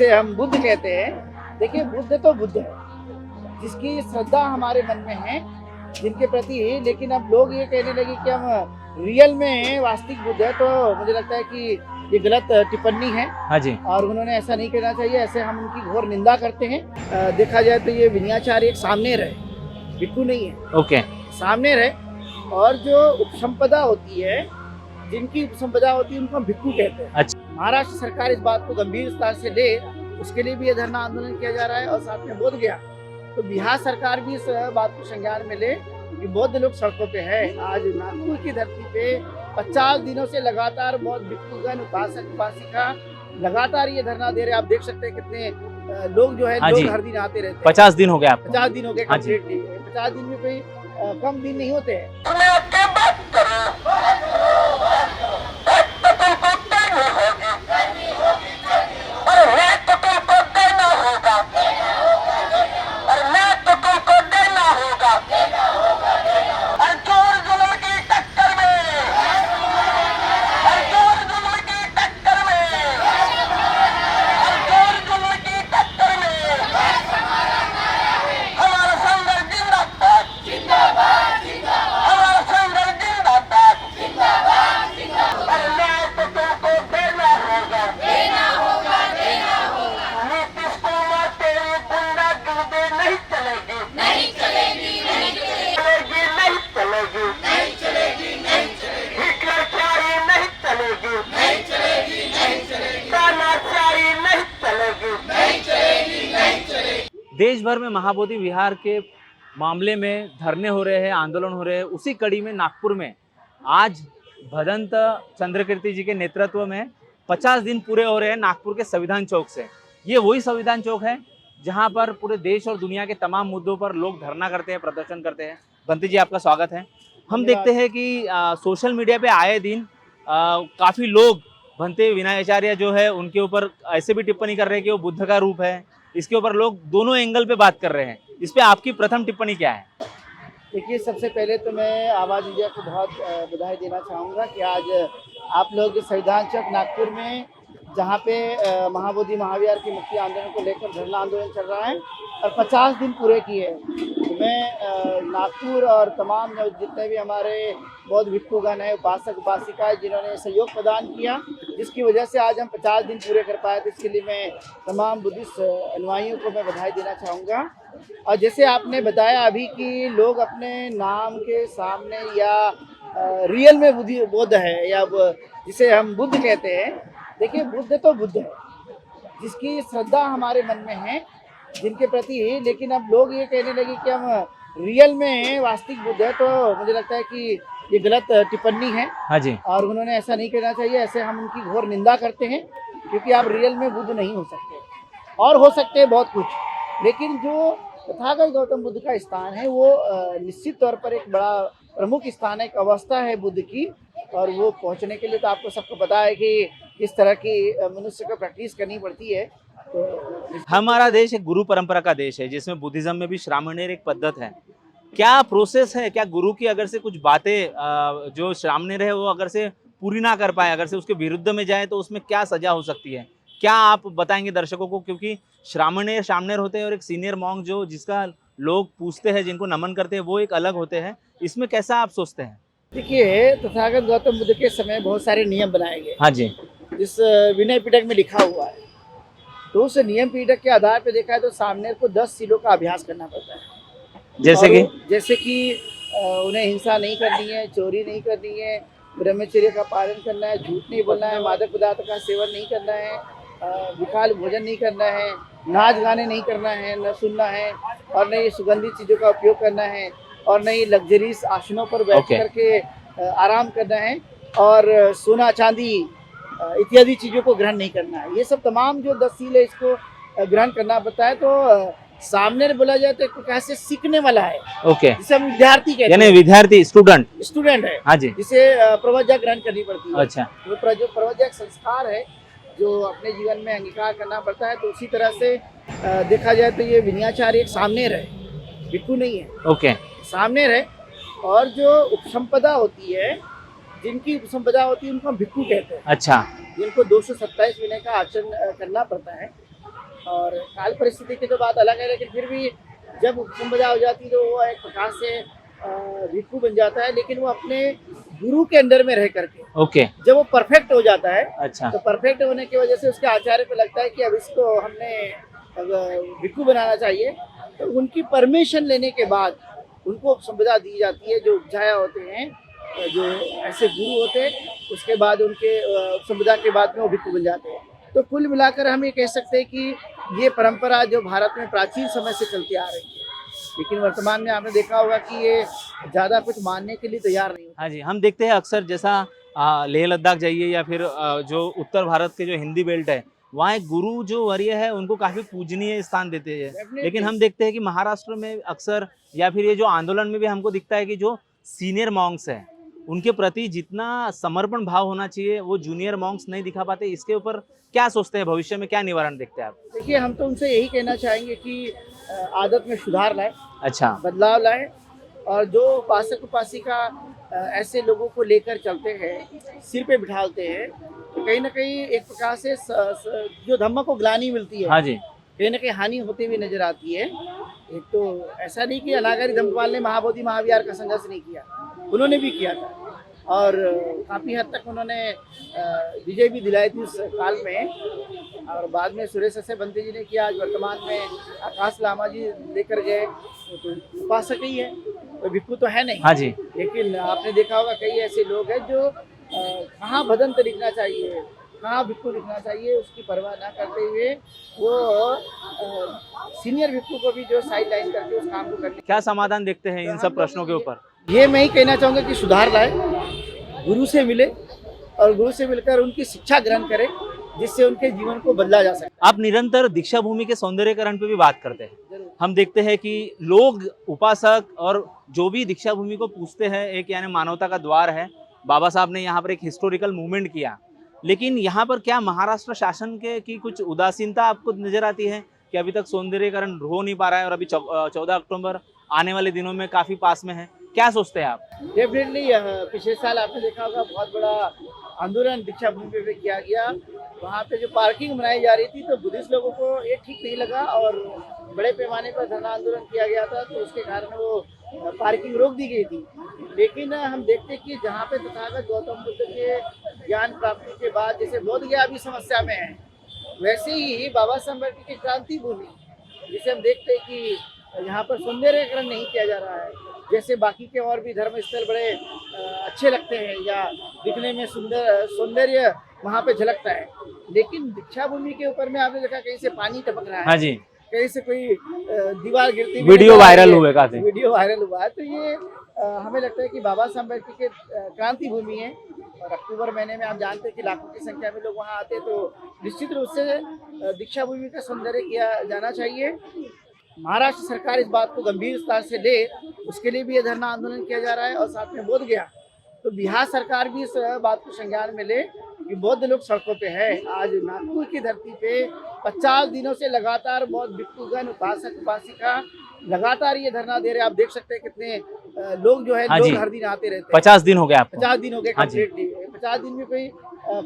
जिसे हम बुद्ध कहते हैं। देखिए, बुद्ध तो बुद्ध है, जिसकी श्रद्धा हमारे मन में है, जिनके प्रति, लेकिन अब लोग ये कहने लगे कि हम रियल में वास्तविक बुद्ध है, तो मुझे लगता है कि ये गलत टिप्पणी है। हाँ जी। और उन्होंने ऐसा नहीं कहना चाहिए, ऐसे हम उनकी घोर निंदा करते हैं। देखा जाए तो ये विनयाचार्य एक सामनेर है, भिक्खु नहीं है। ओके। सामनेर है, और जो उपसंपदा होती है, जिनकी उपसंपदा होती है, उनको हम भिक्खु कहते हैं। अच्छा। महाराष्ट्र सरकार इस बात को गंभीरता से ले, उसके लिए भी ये धरना आंदोलन किया जा रहा है, और साथ में बोध गया तो बिहार सरकार भी इस बात को संज्ञान में ले कि बौद्ध लोग सड़कों पे है। आज नागपुर की धरती पे 50 दिनों से लगातार बौद्ध भिक्षुगण, उपासक उपासिका लगातार ये धरना दे रहे हैं। आप देख सकते हैं कितने लोग जो है, लोग हर दिन आते रहते हैं। 50 दिन हो गए आपको? 50 दिन हो गए कंप्लीटली। 50 दिन में कोई कम दिन नहीं होते हैं। देश भर में महाबोधि विहार के मामले में धरने हो रहे हैं, आंदोलन हो रहे हैं। उसी कड़ी में नागपुर में आज भदंत चंद्रकीर्ति जी के नेतृत्व में 50 दिन पूरे हो रहे हैं नागपुर के संविधान चौक से। ये वही संविधान चौक है जहां पर पूरे देश और दुनिया के तमाम मुद्दों पर लोग धरना करते हैं, प्रदर्शन करते हैं। बंती जी, आपका स्वागत है। हम देखते हैं कि सोशल मीडिया पे आए दिन काफ़ी लोग भंते विनयाचार्य जो है उनके ऊपर ऐसे भी टिप्पणी कर रहे हैं कि वो बुद्ध का रूप है। इसके ऊपर लोग दोनों एंगल पे बात कर रहे हैं। इस पे आपकी प्रथम टिप्पणी क्या है? देखिए, सबसे पहले तो मैं आवाज़ इंडिया को बहुत बधाई देना चाहूँगा कि आज आप लोग संविधान चौक नागपुर में, जहाँ पे महाबोधि महाविहार की मुक्ति आंदोलन को लेकर धरना आंदोलन चल रहा है और 50 दिन पूरे किए। तो मैं नागपुर और तमाम जितने भी हमारे बौद्ध भिक्षुगण हैं, उपासक उपासिकाएं, जिन्होंने सहयोग प्रदान किया, जिसकी वजह से आज हम 50 दिन पूरे कर पाए, तो इसके लिए मैं तमाम बुद्धिस्ट अनुयायियों को मैं बधाई देना चाहूँगा। और जैसे आपने बताया अभी कि लोग अपने नाम के सामने या रियल में बुद्ध है, या जिसे हम बुद्ध कहते हैं। देखिए, बुद्ध तो बुद्ध है, जिसकी श्रद्धा हमारे मन में है, जिनके प्रति, लेकिन अब लोग ये कहने लगे कि हम रियल में वास्तविक बुद्ध है, तो मुझे लगता है कि ये गलत टिप्पणी है। हाँ जी। और उन्होंने ऐसा नहीं कहना चाहिए, ऐसे हम उनकी घोर निंदा करते हैं, क्योंकि आप रियल में बुद्ध नहीं हो सकते, और हो सकते हैं बहुत कुछ, लेकिन जो तथागत गौतम बुद्ध का स्थान है वो निश्चित तौर पर एक बड़ा प्रमुख स्थान है, एक अवस्था है बुद्ध की, और वो पहुंचने के लिए तो आपको सबको पता है कि किस तरह की मनुष्य को प्रैक्टिस करनी पड़ती है। तो हमारा देश एक गुरु परंपरा का देश है, जिसमें बुद्धिज्म में भी श्रामणेर एक पद्धत है। क्या प्रोसेस है? क्या गुरु की अगर से कुछ बातें जो श्रामणेर है वो अगर से पूरी ना कर पाए, अगर से उसके विरुद्ध में जाए, तो उसमें क्या सजा हो सकती है? क्या आप बताएंगे दर्शकों को? क्योंकि श्रामणेर होते हैं और एक सीनियर मॉन्क जो जिसका लोग पूछते हैं, जिनको नमन करते हैं, वो एक अलग होते हैं। इसमें कैसा आप सोचते हैं? देखिए, तथागत गौतम बुद्ध के समय बहुत सारे नियम बनाए गए। हाँ जी। जिस विनय पिटक में लिखा हुआ है, तो उस नियम पिटक के आधार पर देखा है तो सामने को 10 सीलों का अभ्यास करना पड़ता है। जैसे कि उन्हें हिंसा नहीं करनी है, चोरी नहीं करनी है, ब्रह्मचर्य का पालन करना है, झूठ नहीं बोलना है, मादक पदार्थ का सेवन नहीं करना है, विकाल भोजन नहीं करना है, नाच गाने नहीं करना है, न सुनना है, और न ही सुगंधित चीज़ों का उपयोग करना है, और न ही लग्जरीज आसनों पर बैठ करके आराम करना है, और सोना चांदी इत्यादि चीज़ों को ग्रहण नहीं करना है। ये सब तमाम जो 10 सील है, इसको ग्रहण करना पड़ता है। तो सामने बोला जाए तो कैसे सीखने वाला है। ओके। जिसे हम विद्यार्थी कहते हैं, यानी विद्यार्थी, स्टूडेंट है। हाँ जी। जिसे प्रवज्ञा ग्रहण करनी पड़ती है। अच्छा। तो प्रवज्ञा एक संस्कार है जो अपने जीवन में अंगीकार करना पड़ता है। तो उसी तरह से देखा जाए तो ये विनयाचार्य एक सामनेर है, भिक्खु नहीं है। ओके। सामनेर है, और जो उपसंपदा होती है, जिनकी उपसंपदा होती है, उनको हम भिक्खु कहते हैं। अच्छा। जिनको 227 विनय का आचरण करना पड़ता है। और काल परिस्थिति की तो बात अलग है, लेकिन फिर भी जब उपसंपदा हो जाती है तो वो एक प्रकार से भिक्षु बन जाता है, लेकिन वो अपने गुरु के अंडर में रह करके ओके। जब वो परफेक्ट हो जाता है अच्छा। तो परफेक्ट होने की वजह से उसके आचार्य को लगता है कि अब इसको हमने भिक्षु बनाना चाहिए, तो उनकी परमिशन लेने के बाद उनको संपदा दी जाती है। जो उपजाया होते हैं, जो ऐसे गुरु होते हैं, उसके बाद उनके संपदा के बाद में वो भिक्षु बन जाते हैं। तो कुल मिलाकर हम ये कह सकते हैं कि ये परंपरा जो भारत में प्राचीन समय से चलती आ रही है, लेकिन वर्तमान में आपने देखा होगा कि ये ज़्यादा कुछ मानने के लिए तैयार नहीं होता। हाँ जी, हम देखते हैं अक्सर जैसा लेह लद्दाख जाइए या फिर जो उत्तर भारत के जो हिंदी बेल्ट है, वहाँ एक गुरु जो वरीय है उनको काफी पूजनीय स्थान देते हैं। Definitely। लेकिन हम देखते हैं कि महाराष्ट्र में अक्सर या फिर ये जो आंदोलन में भी हमको दिखता है कि जो सीनियर मॉन्क्स हैं उनके प्रति जितना समर्पण भाव होना चाहिए वो जूनियर मॉन्क्स नहीं दिखा पाते। इसके ऊपर क्या सोचते हैं, भविष्य में क्या निवारण देखते हैं आप? देखिए, हम तो उनसे यही कहना चाहेंगे कि आदत में सुधार लाए, अच्छा। बदलाव लाए, और जो उपासक उपासिका ऐसे लोगों को लेकर चलते हैं, सिर पे बिठाते हैं, तो कहीं ना कहीं एक प्रकार से जो धम्म को ग्लानि मिलती है, हाँ जी। कहीं ना कहीं हानि होती हुई नजर आती है। एक तो ऐसा नहीं कि अनागारी धम्मपाल ने महाबोधि महाविहार का संघर्ष नहीं किया, उन्होंने भी किया था, और काफ़ी हद तक उन्होंने विजय भी दिलाई थी उस काल में। और बाद में सुरेश से बंते जी ने किया, आज वर्तमान में आकाश लामा जी लेकर गए, तो उपासक ही है, तो भिक्षु तो है नहीं। हाँ जी। लेकिन आपने देखा होगा कई ऐसे लोग हैं जो कहाँ भदंत लिखना चाहिए, कहाँ भिक्षु लिखना चाहिए, उसकी परवाह ना करते हुए वो सीनियर भिक्षु को भी जो साइड लाइन करके उस काम को करने। क्या समाधान देखते हैं इन सब प्रश्नों के ऊपर? ये मैं ही कहना चाहूँगा कि सुधार लाए, गुरु से मिले और गुरु से मिलकर उनकी शिक्षा ग्रहण करें, जिससे उनके जीवन को बदला जा सके। आप निरंतर दीक्षा भूमि के सौंदर्यकरण पे भी बात करते हैं। जरूर। हम देखते हैं कि लोग उपासक और जो भी दीक्षा भूमि को पूछते हैं, एक यानी मानवता का द्वार है। बाबा साहब ने यहाँ पर एक हिस्टोरिकल मूवमेंट किया, लेकिन यहाँ पर क्या महाराष्ट्र शासन के की कुछ उदासीनता आपको नजर आती है कि अभी तक सौंदर्यकरण हो नहीं पा रहा है और अभी 14 अक्टूबर आने वाले दिनों में काफी पास में है? क्या सोचते हैं आप? डेफिनेटली पिछले साल आपने देखा होगा बहुत बड़ा आंदोलन दीक्षा भूमि पे किया गया। वहाँ पे जो पार्किंग बनाई जा रही थी, तो बुद्धिस्ट लोगों को ये ठीक नहीं लगा और बड़े पैमाने पर धरना आंदोलन किया गया था, तो उसके कारण वो पार्किंग रोक दी गई थी। लेकिन हम देखते कि जहाँ पे तथागत गौतम बुद्ध के ज्ञान प्राप्ति के बाद जैसे बोध गया अभी समस्या में है, वैसे ही बाबा साहब अम्बेडकर की क्रांति भूमि, जिसे हम देखते हैं कि यहाँ पर सौंदर्यकरण नहीं किया जा रहा है। जैसे बाकी के और भी धर्म स्थल बड़े अच्छे लगते हैं या दिखने में सौंदर्य वहाँ पे झलकता है, लेकिन दीक्षा भूमि के ऊपर में आपने देखा कहीं से पानी टपक रहा है। हाँ जी। कहीं से कोई दीवार गिरती, वीडियो वायरल हुए, काफी वीडियो वायरल हुआ है। तो ये हमें लगता है कि बाबा साहब अम्बेडकर के क्रांति भूमि है, और अक्टूबर महीने में आप जानते हैं कि लाखों की संख्या में लोग वहाँ आते हैं, तो निश्चित रूप से दीक्षा भूमि का सौंदर्य किया जाना चाहिए। महाराष्ट्र सरकार इस बात को गंभीरता से ले, उसके लिए भी ये धरना आंदोलन किया जा रहा है, और साथ में बोध गया तो बिहार सरकार भी इस बात को संज्ञान में ले कि बौद्ध लोग सड़कों पे है। आज नागपुर की धरती पे 50 दिनों से लगातार बौद्ध भिक्षुगण, उपासक उपासिका लगातार ये धरना दे रहे हैं। आप देख सकते हैं कितने लोग जो है, हाँ लोग जी। हर दिन आते रहते हैं। 50 दिन हो गए आपको? 50 दिन हो गए हाँ जी। कंप्लीटली। 50 दिन में कोई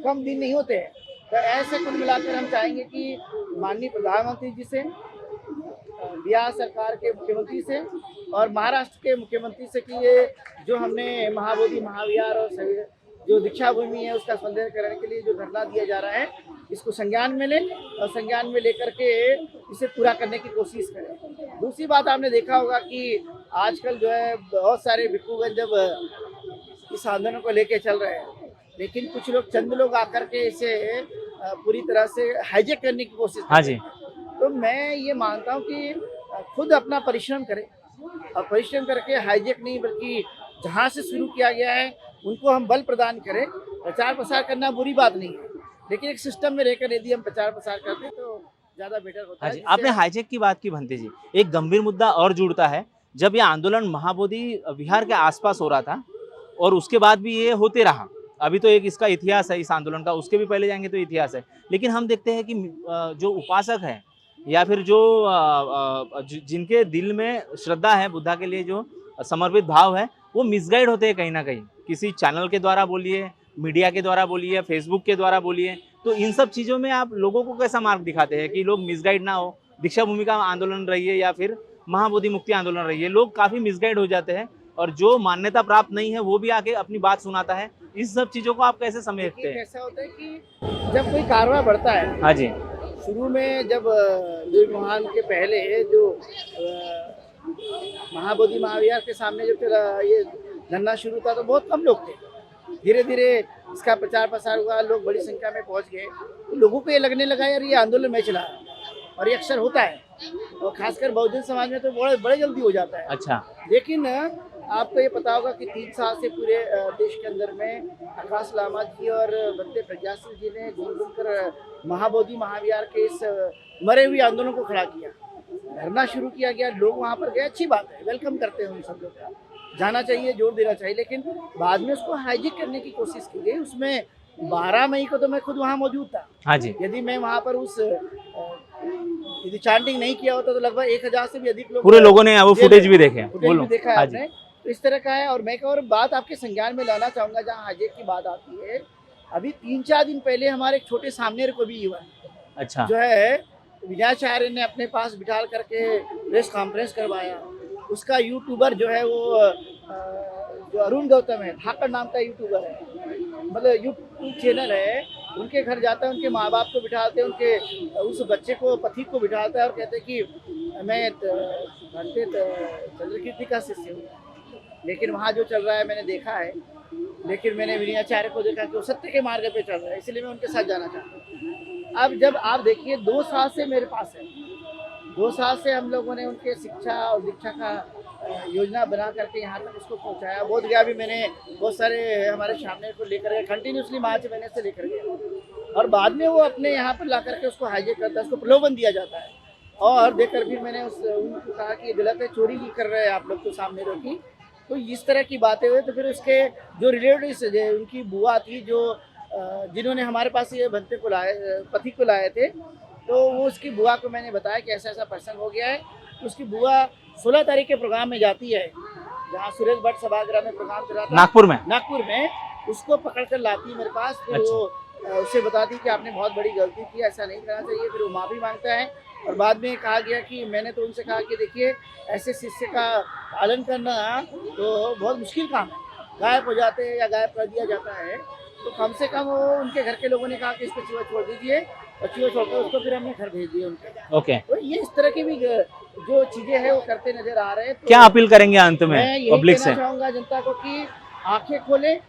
कम दिन नहीं होते हैं। तो ऐसे कुल मिलाकर हम चाहेंगे कि माननीय प्रधानमंत्री जी से, बिहार सरकार के मुख्यमंत्री से और महाराष्ट्र के मुख्यमंत्री से कि ये जो हमने महाबोधि महाविहार और जो दीक्षा भूमि है उसका सौंदर्यकरण के लिए जो धरना दिया जा रहा है, इसको संज्ञान में लें और संज्ञान में लेकर के इसे पूरा करने की कोशिश करें। दूसरी बात, आपने देखा होगा कि आजकल जो है बहुत सारे भिक्षुगण जब इस आंदोलन को लेके चल रहे हैं, लेकिन कुछ लोग, चंद लोग आकर के इसे पूरी तरह से हाईजेक करने की कोशिश हाँ जी। तो मैं ये मानता हूँ कि खुद अपना परिश्रम करें, और परिश्रम करके हाईजेक नहीं बल्कि जहाँ से शुरू किया गया है उनको हम बल प्रदान करें। प्रचार प्रसार करना बुरी बात नहीं है, लेकिन एक सिस्टम में रहकर यदि हम प्रचार प्रसार करते तो ज़्यादा बेटर होता हाँ है। जी। आपने हाईजेक की बात की भंते जी, एक गंभीर मुद्दा और जुड़ता है। जब ये आंदोलन महाबोधि विहार के आसपास हो रहा था और उसके बाद भी ये होते रहा, अभी तो एक इसका इतिहास है इस आंदोलन का, उसके भी पहले जाएंगे तो इतिहास है, लेकिन हम देखते हैं कि जो उपासक है या फिर जो जिनके दिल में श्रद्धा है बुद्धा के लिए, जो समर्पित भाव है, वो मिसगाइड होते हैं कहीं ना कहीं, किसी चैनल के द्वारा बोलिए, मीडिया के द्वारा बोलिए, फेसबुक के द्वारा बोलिए, तो इन सब चीज़ों में आप लोगों को कैसा मार्ग दिखाते हैं कि लोग मिसगाइड ना हो? दीक्षा भूमि का आंदोलन रही है या फिर महाबोधि मुक्ति आंदोलन रही है, लोग काफ़ी मिसगाइड हो जाते हैं और जो मान्यता प्राप्त नहीं है वो भी आके अपनी बात सुनाता है। इस सब चीज़ों को आप कैसे समेटते देखिए हैं? कैसा होता है कि जब कोई कारवां बढ़ता है, हाँ जी। शुरू में जब लुई मोहन के पहले जो महाबोधि महाविहार के सामने जब ये धरना शुरू था तो बहुत कम लोग थे। धीरे धीरे इसका प्रचार प्रसार हुआ, लोग बड़ी संख्या में पहुंच गए, तो लोगों को ये लगने लगा यार ये आंदोलन मैं चला रहा हूं। और ये अक्सर होता है और खासकर बहुजन समाज में तो बड़े बड़े जल्दी हो जाता है। अच्छा। लेकिन आपको ये पता होगा कि 3 साल से पूरे देश के अंदर में आकाश लामा जी और बंदे प्रज्ञासिंह जी ने घूम घूम कर महाबोधि महाविहार के इस मरे हुए आंदोलन को खड़ा किया, धरना शुरू किया गया, लोग वहाँ पर गए, अच्छी बात है, वेलकम करते हैं उन सब लोग का, जाना चाहिए, जोर देना चाहिए। लेकिन बाद में उसको हाईजैक करने की कोशिश की गई। उसमें 12 मई को तो मैं खुद वहाँ मौजूद था। हाँ जी। यदि मैं वहाँ पर यदि चांटिंग नहीं किया होता तो लगभग 1000 से भी अधिक लोग पूरे लोगों ने वो फुटेज भी देखे हैं। फुटेज बोलो। भी देखा है हाँ जी। आपने। तो इस तरह का है। और मैं एक और बात आपके संज्ञान में लाना चाहूंगा, जहाँ हाईजैक की बात आती है, अभी 3-4 दिन पहले हमारे एक छोटे सामनेर को भी युवा अच्छा। जो है विजयाचार्य ने अपने पास बिठा करके प्रेस कॉन्फ्रेंस करवाया। उसका यूट्यूबर जो है वो जो अरुण गौतम है, ठाकर नाम का यूट्यूबर है, मतलब यूट्यूब चैनल है, उनके घर जाता है, उनके माँ बाप को बिठाते हैं, उनके उस बच्चे को पथिक को बिठाता है और कहते हैं कि मैं पंडित चंद्रकीर्ति का शिष्य हूँ। लेकिन वहाँ जो चल रहा है मैंने देखा है, लेकिन मैंने विनयाचार्य को देखा कि वो सत्य के मार्ग पे चल रहा है, इसलिए मैं उनके साथ जाना चाहता हूँ। अब जब आप देखिए 2 साल से मेरे पास है, 2 साल से हम लोगों ने उनके शिक्षा और दीक्षा का योजना बना करके यहाँ तक उसको पहुँचाया। बोध गया भी मैंने बहुत सारे हमारे सामने को लेकर गए, कंटिन्यूसली मार्च महीने से लेकर गए, और बाद में वो अपने यहाँ पर ला करके उसको हाईजैक करता है, उसको प्रलोभन दिया जाता है। और देखकर फिर मैंने उनको कहा कि ये गलत है, चोरी की कर रहे हैं आप लोग तो सामने रोकी। तो इस तरह की बातें हुई। तो फिर उसके जो रिलेटिव्स, उनकी बुआ थी जो जिन्होंने हमारे पास ये भंते को लाए, पति को लाए थे, तो वो उसकी बुआ को मैंने बताया कि ऐसा ऐसा प्रसंग हो गया है। तो उसकी बुआ 16 तारीख के प्रोग्राम में जाती है, जहाँ सुरेश भट्ट सभागृह में प्रोग्राम चला था नागपुर में, उसको पकड़ कर लाती है मेरे पास। फिर अच्छा। वो उससे बताती कि आपने बहुत बड़ी गलती की, ऐसा नहीं करना चाहिए। फिर वो माफ़ी मांगता है। और बाद में कहा गया कि मैंने तो उनसे कहा कि देखिए ऐसे शिष्य का पालन करना तो बहुत मुश्किल काम है, गायब हो जाते हैं या गायब कर दिया जाता है, तो कम से कम वो उनके घर के लोगों ने कहा कि इसको चूहा छोड़ दीजिए, और चूहा छोड़कर उसको फिर हमने घर भेज दिया उनके। ओके। तो ये इस तरह की भी जो चीजें हैं वो करते नजर आ रहे हैं। तो क्या अपील करेंगे अंत में मैं यही पब्लिक कहना से? चाहूंगा जनता को कि आंखें खोलें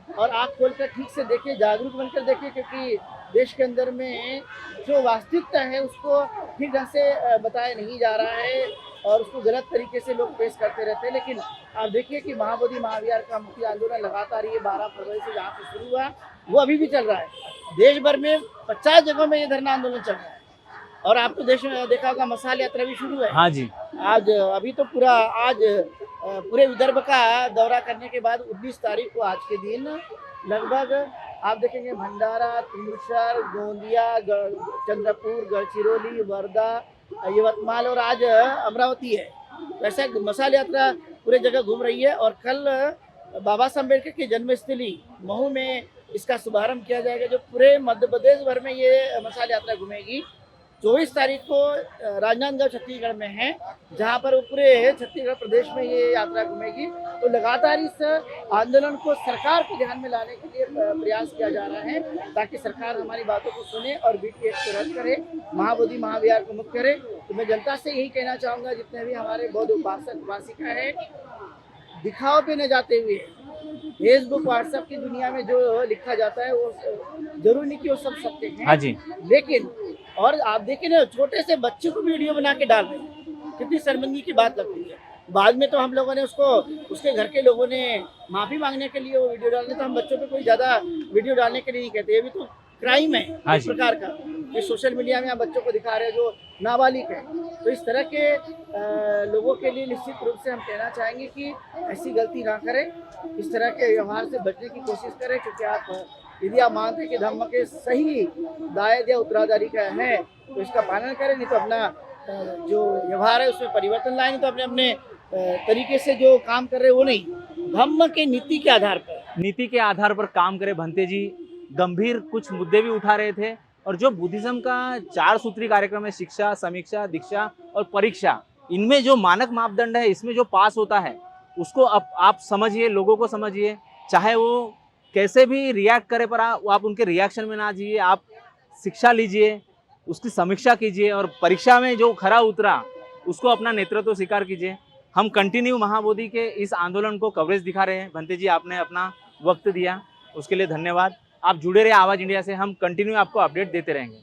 और आंख खोलकर ठीक से देखें, जागरूक बनकर देखें, क्योंकि देश के अंदर में जो वास्तविकता है उसको ठीक ढंग से बताया नहीं जा रहा है और उसको गलत तरीके से लोग पेश करते रहते हैं। लेकिन आप देखिए कि महाबोधि महाविहार का मुक्ति आंदोलन लगातार ये 12 फरवरी से जहाँ से शुरू हुआ वो अभी भी चल रहा है। देश भर में 50 जगहों में ये धरना आंदोलन चल रहा है। और आपको देश में देखा होगा मसाल यात्रा भी शुरू है। हाँ जी। आज अभी तो आज पूरे विदर्भ का दौरा करने के बाद 19 तारीख को आज के दिन लगभग आप देखेंगे भंडारा, तिमुरसर, गोंदिया, चंद्रपुर, गढ़चिरौली, वर्धा, यवतमाल और आज अमरावती है। वैसे मसाल यात्रा पूरे जगह घूम रही है। और कल बाबा साहब अम्बेडकर की जन्मस्थली महू में इसका शुभारंभ किया जाएगा, जो पूरे मध्य प्रदेश भर में ये मसाल यात्रा घूमेगी। 24 तारीख को राजनांदगांव छत्तीसगढ़ में है, जहां पर पूरे छत्तीसगढ़ प्रदेश में ये यात्रा घूमेगी। तो लगातार इस आंदोलन को सरकार को ध्यान में लाने के लिए प्रयास किया जा रहा है, ताकि सरकार हमारी बातों को सुने और बीटी एक्ट को रद्द करे, महाबोधि महाविहार को मुक्त करे। तो मैं जनता से यही कहना चाहूँगा, जितने भी हमारे बौद्ध उपासक उपासिका है, दिखाव पे न जाते हुए फेसबुक व्हाट्सएप की दुनिया में जो लिखा जाता है वो जरूरी नहीं कि वो सब सत्य है। हाँ जी। लेकिन और आप देखिए ना, छोटे से बच्चे को वीडियो बना के डाल रहे हैं, कितनी शर्मिंदगी की बात लगती है। बाद में तो हम लोगों ने उसके घर के लोगों ने माफ़ी मांगने के लिए वो वीडियो डालने, तो हम बच्चों पे कोई ज़्यादा वीडियो डालने के लिए नहीं कहते। ये भी तो क्राइम है इस प्रकार का, ये सोशल मीडिया में आप बच्चों को दिखा रहे हैं जो नाबालिग है। तो इस तरह के लोगों के लिए निश्चित रूप से हम कहना चाहेंगे कि ऐसी गलती ना करें, इस तरह के व्यवहार से बचने की कोशिश करें। क्योंकि यदि आप मानते हैं कि धर्म के सही दायद या उत्तराधारी का है तो इसका पालन करें, नहीं तो अपना जो व्यवहार है उसमें परिवर्तन लाएं, नहीं तो अपने तरीके से जो काम कर रहे हैं वो नहीं, धर्म के नीति के आधार पर काम करे। भंते जी गंभीर कुछ मुद्दे भी उठा रहे थे। और जो बुद्धिज्म का 4 सूत्री कार्यक्रम है, शिक्षा, समीक्षा, दीक्षा और परीक्षा, इनमें जो मानक मापदंड है, इसमें जो पास होता है उसको अब आप समझिए, लोगों को समझिए, चाहे वो कैसे भी रिएक्ट करे, पर आप उनके रिएक्शन में ना जाइए, आप शिक्षा लीजिए, उसकी समीक्षा कीजिए और परीक्षा में जो खरा उतरा उसको अपना नेतृत्व स्वीकार कीजिए। हम कंटिन्यू महाबोधि के इस आंदोलन को कवरेज दिखा रहे हैं। भंते जी, आपने अपना वक्त दिया, उसके लिए धन्यवाद। आप जुड़े रहे आवाज़ इंडिया से, हम कंटिन्यू आपको अपडेट देते रहेंगे।